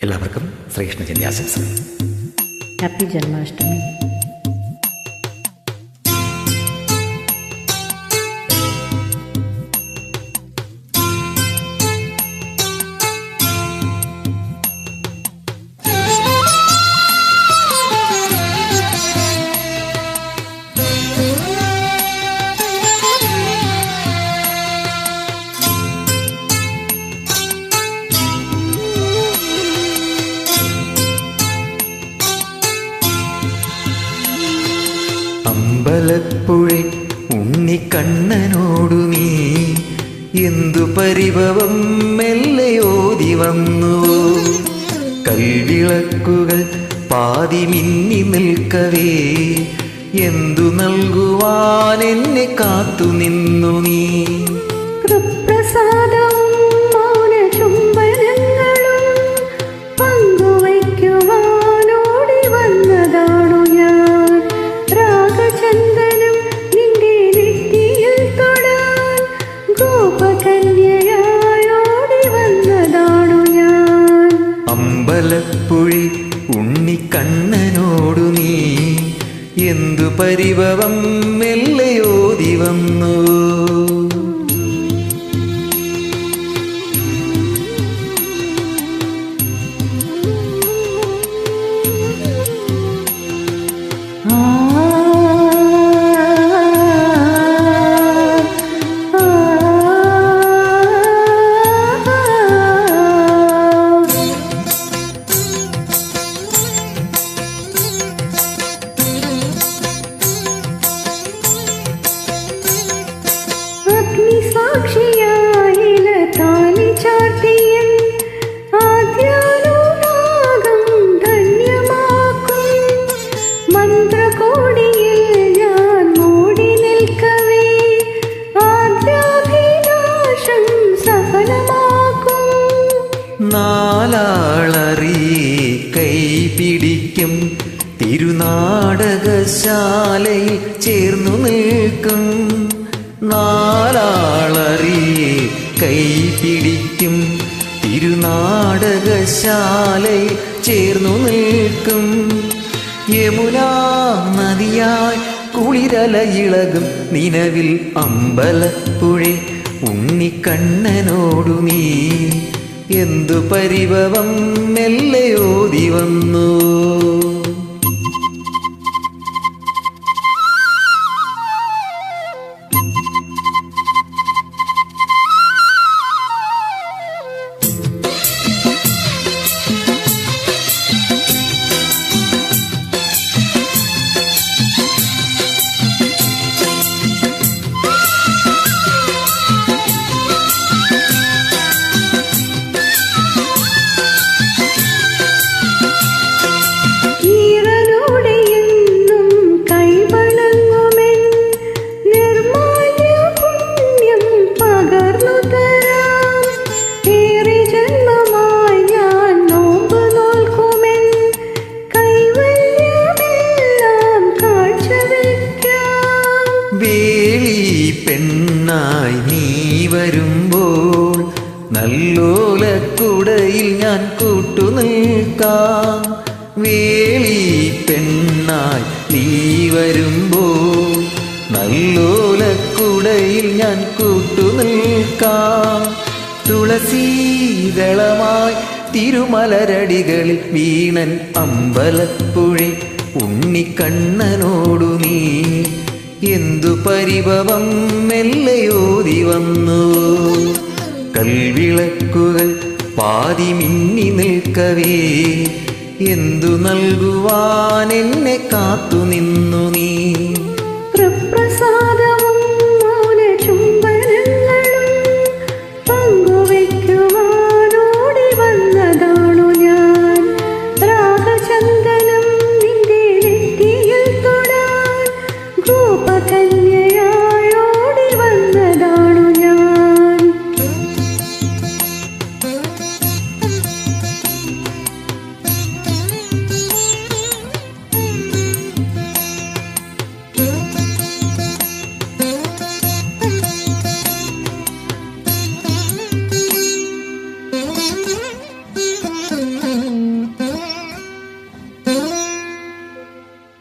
എല്ലാവർക്കും ശ്രീകൃഷ്ണ ജയന്തി ആശംസകൾ. ഹാപ്പി ജന്മാഷ്ടമി. അമ്പലപ്പുഴ ഉണ്ണിക്കണ്ണനോടു നീ എന്തു പരിഭവം മെല്ലെ ഓതി വന്നു. കൽവിളക്കുകൾ പാതി മിന്നി നിൽക്കവേ എന്തു നൽകുവാൻ എന്നെ കാത്തു നിന്നു നീ. അമ്പലപ്പുഴി ഉണ്ണിക്കണ്ണനോടു നീ എന്തു പരിഭവം മെല്ലെ ഓതി വന്നു. നാലാളറിയെ കൈപിടിക്കും തിരുനാടകശാലയിൽ ചേർന്നു നിൽക്കും. നാലാളറിയെ കൈപിടിക്കും തിരുനാടകശാലയിൽ ചേർന്നു നിൽക്കും. യമുനാ നദിയായി കുളിരലയിളകും നിലവിൽ അമ്പലപ്പുഴ ഉണ്ണിക്കണ്ണനോടു നീ എന്തു പരിഭവം മെല്ലെ ഓതി വന്നു. പെണ്ണായി നീ വരുമ്പോൾ നല്ലോലക്കുടയിൽ ഞാൻ കൂട്ടുനിൽക്കാം. വേളി പെണ്ണായി നീ വരുമ്പോൾ നല്ലോലക്കുടയിൽ ഞാൻ കൂട്ടുനിൽക്കാം. തുളസീദളമായി തിരുമലരടികളിൽ വീണൻ അമ്പലപ്പുഴ ഉണ്ണിക്കണ്ണനോടു നീ എന്തു പരിഭവം മെല്ലെ ഓതി വന്നു. കൽവിളക്കുകൾ പാതി മിന്നി നിൽക്കവേ എന്തു നൽകുവാൻ എന്നെ കാത്തു നിന്നു നീ.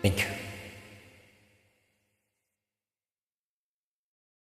Thank you.